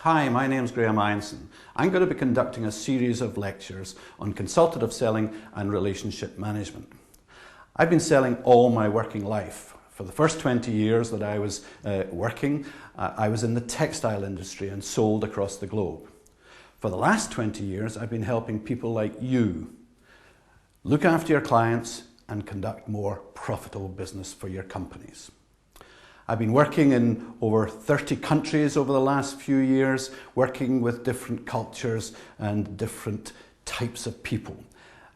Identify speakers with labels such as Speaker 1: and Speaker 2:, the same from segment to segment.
Speaker 1: Hi, my name's Graham Ianson. I'm going to be conducting a series of lectures on consultative selling and relationship management. I've been selling all my working life. For the first 20 years that I was working, I was in the textile industry and sold across the globe. For the last 20 years, I've been helping people like you look after your clients and conduct more profitable business for your companies. I've been working in over 30 countries over the last few years, working with different cultures and different types of people.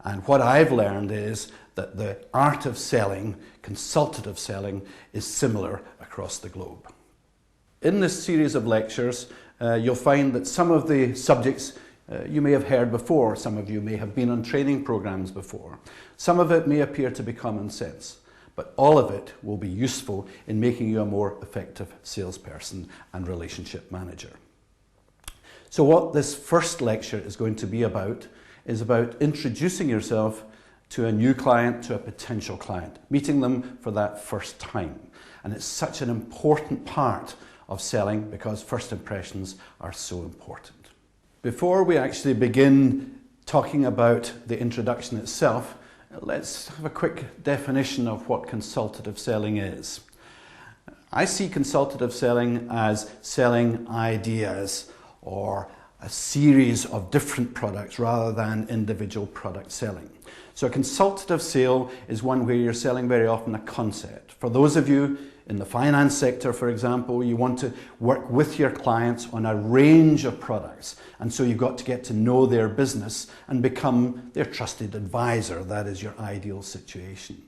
Speaker 1: And what I've learned is that the art of selling, consultative selling, is similar across the globe. In this series of lectures, you'll find that some of the subjects you may have heard before, some of you may have been on training programs before. Some of it may appear to be common sense, but all of it will be useful in making you a more effective salesperson and relationship manager. So what this first lecture is going to be about is about introducing yourself to a new client, to a potential client, meeting them for that first time. And it's such an important part of selling because first impressions are so important. Before we actually begin talking about the introduction itself, let's have a quick definition of what consultative selling is. I see consultative selling as selling ideas or a series of different products rather than individual product selling. So a consultative sale is one where you're selling very often a concept. For those of you in the finance sector, for example, you want to work with your clients on a range of products. And so you've got to get to know their business and become their trusted advisor. That is your ideal situation.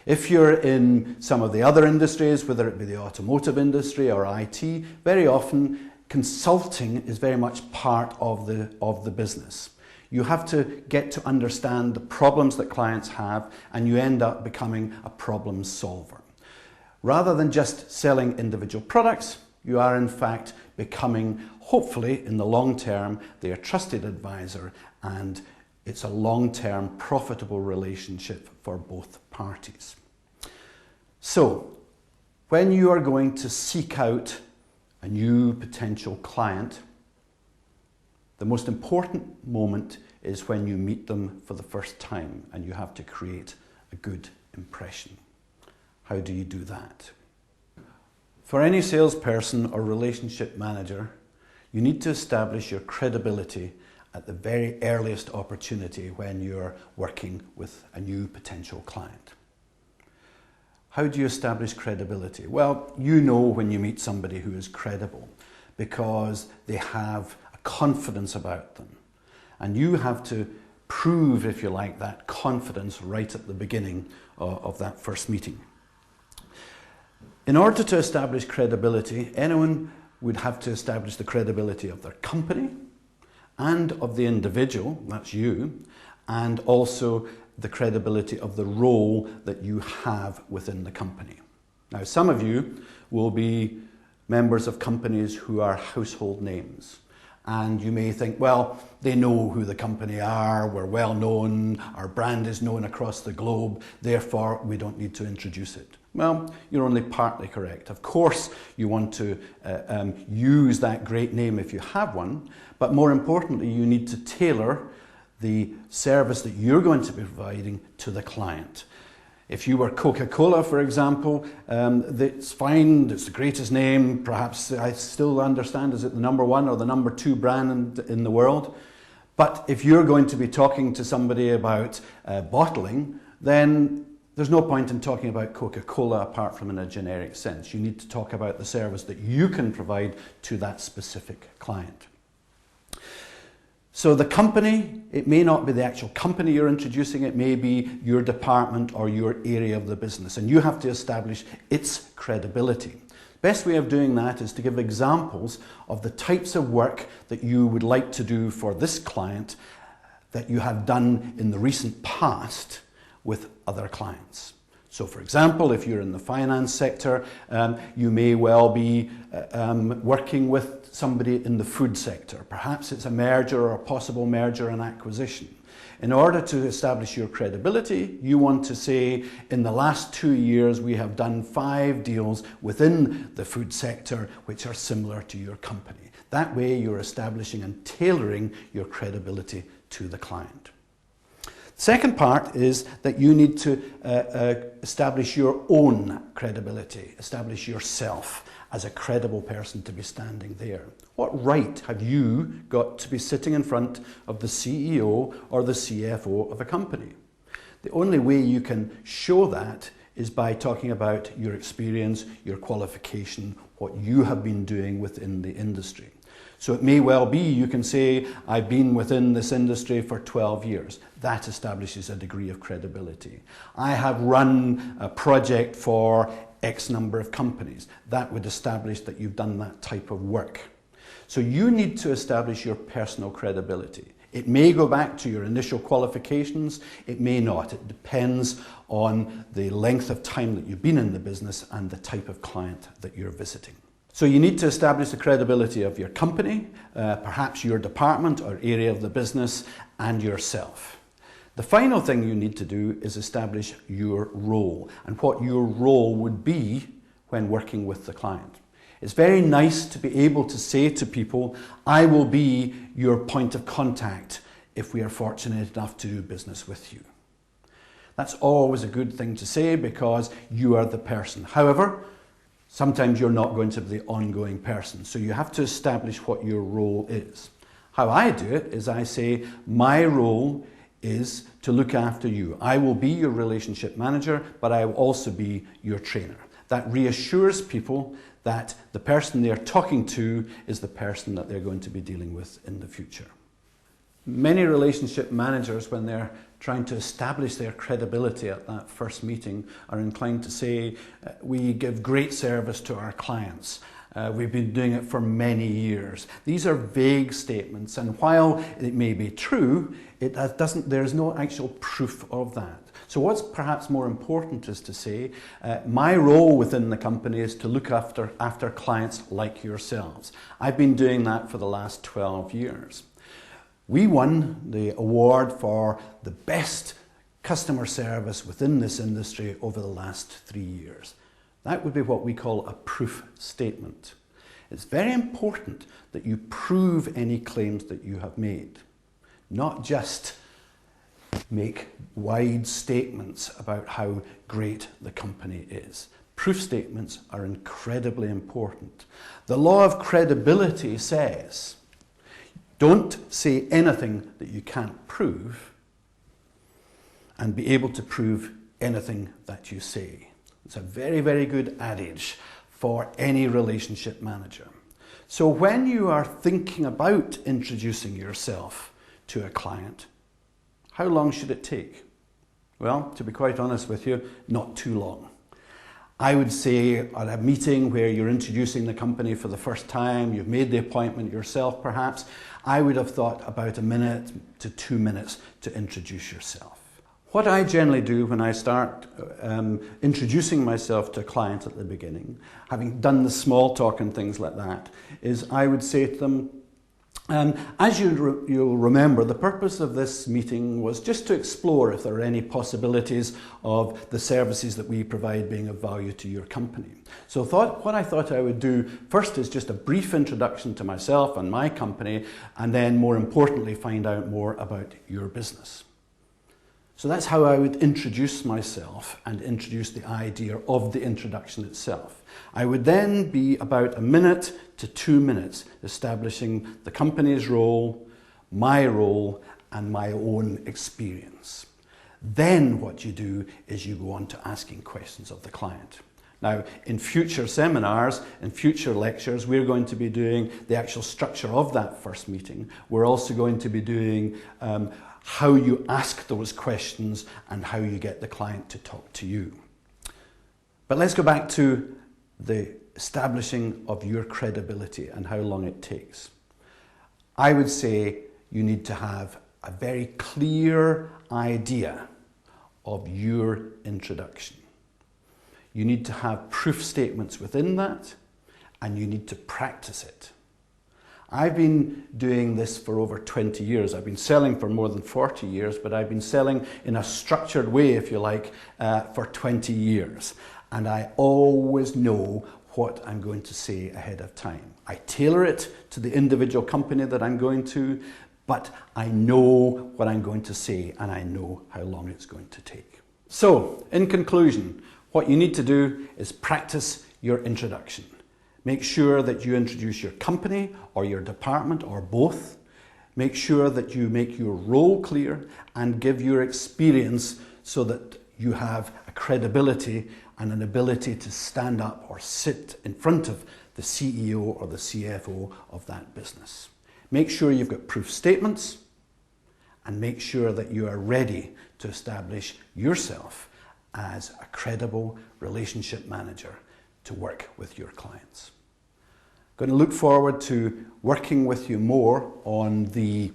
Speaker 1: If you're in some of the other industries, whether it be the automotive industry or IT, very often consulting is very much part of the business. You have to get to understand the problems that clients have, and you end up becoming a problem solver. Rather than just selling individual products, you are in fact becoming, hopefully in the long term, their trusted advisor, and it's a long-term profitable relationship for both parties. So, when you are going to seek out a new potential client, the most important moment is when you meet them for the first time and you have to create a good impression. How do you do that? For any salesperson or relationship manager, you need to establish your credibility at the very earliest opportunity when you're working with a new potential client. How do you establish credibility? Well, you know when you meet somebody who is credible because they have a confidence about them. And you have to prove, if you like, that confidence right at the beginning of that first meeting. In order to establish credibility, anyone would have to establish the credibility of their company and of the individual, that's you, and also the credibility of the role that you have within the company. Now, some of you will be members of companies who are household names. And you may think, well, they know who the company are, we're well known, our brand is known across the globe, therefore we don't need to introduce it. Well, you're only partly correct. Of course, you want to use that great name if you have one, but more importantly, you need to tailor the service that you're going to be providing to the client. If you were Coca-Cola, for example, it's fine, it's the greatest name, perhaps I still understand, is it the number one or the number two brand in the world? But if you're going to be talking to somebody about bottling, then there's no point in talking about Coca-Cola apart from in a generic sense. You need to talk about the service that you can provide to that specific client. So the company, it may not be the actual company you're introducing, it may be your department or your area of the business, and you have to establish its credibility. Best way of doing that is to give examples of the types of work that you would like to do for this client that you have done in the recent past with other clients. So for example, if you're in the finance sector, you may well be working with somebody in the food sector. Perhaps it's a merger or a possible merger and acquisition. In order to establish your credibility, you want to say, in the last 2 years, we have done 5 deals within the food sector which are similar to your company. That way, you're establishing and tailoring your credibility to the client. The second part is that you need to establish your own credibility, establish yourself as a credible person to be standing there. What right have you got to be sitting in front of the CEO or the CFO of a company? The only way you can show that is by talking about your experience, your qualification, what you have been doing within the industry. So it may well be you can say, I've been within this industry for 12 years. That establishes a degree of credibility. I have run a project for X number of companies. That would establish that you've done that type of work. So you need to establish your personal credibility. It may go back to your initial qualifications, it may not. It depends on the length of time that you've been in the business and the type of client that you're visiting. So you need to establish the credibility of your company, perhaps your department or area of the business, and yourself. The final thing you need to do is establish your role and what your role would be when working with the client. It's very nice to be able to say to people, I will be your point of contact if we are fortunate enough to do business with you. That's always a good thing to say because you are the person. However, sometimes you're not going to be the ongoing person, so you have to establish what your role is. How I do it is I say, my role is to look after you. I will be your relationship manager, but I will also be your trainer. That reassures people that the person they're talking to is the person that they're going to be dealing with in the future. Many relationship managers, when they're trying to establish their credibility at that first meeting, are inclined to say, we give great service to our clients. We've been doing it for many years. These are vague statements, and while it may be true, there's no actual proof of that. So what's perhaps more important is to say, my role within the company is to look after clients like yourselves. I've been doing that for the last 12 years. We won the award for the best customer service within this industry over the last 3 years. That would be what we call a proof statement. It's very important that you prove any claims that you have made, not just make wide statements about how great the company is. Proof statements are incredibly important. The law of credibility says, don't say anything that you can't prove and be able to prove anything that you say. It's a very, very good adage for any relationship manager. So when you are thinking about introducing yourself to a client, how long should it take? Well, to be quite honest with you, not too long. I would say at a meeting where you're introducing the company for the first time, you've made the appointment yourself perhaps, I would have thought about 1 minute to 2 minutes to introduce yourself. What I generally do when I start introducing myself to a client at the beginning, having done the small talk and things like that, is I would say to them, as you'll remember, the purpose of this meeting was just to explore if there are any possibilities of the services that we provide being of value to your company. So what I thought I would do first is just a brief introduction to myself and my company, and then more importantly find out more about your business. So that's how I would introduce myself and introduce the idea of the introduction itself. I would then be about 1 minute to 2 minutes establishing the company's role, my role, and my own experience. Then what you do is you go on to asking questions of the client. Now, in future seminars, in future lectures, we're going to be doing the actual structure of that first meeting. We're also going to be doing how you ask those questions and how you get the client to talk to you. But let's go back to the establishing of your credibility and how long it takes. I would say you need to have a very clear idea of your introduction. You need to have proof statements within that, and you need to practice it. I've been doing this for over 20 years. I've been selling for more than 40 years, but I've been selling in a structured way, if you like, for 20 years. And I always know what I'm going to say ahead of time. I tailor it to the individual company that I'm going to, but I know what I'm going to say and I know how long it's going to take. So, in conclusion, what you need to do is practice your introduction. Make sure that you introduce your company or your department or both. Make sure that you make your role clear and give your experience so that you have a credibility and an ability to stand up or sit in front of the CEO or the CFO of that business. Make sure you've got proof statements and make sure that you are ready to establish yourself as a credible relationship manager to work with your clients. I'm going to look forward to working with you more on the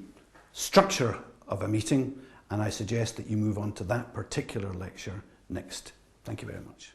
Speaker 1: structure of a meeting, and I suggest that you move on to that particular lecture next. Thank you very much.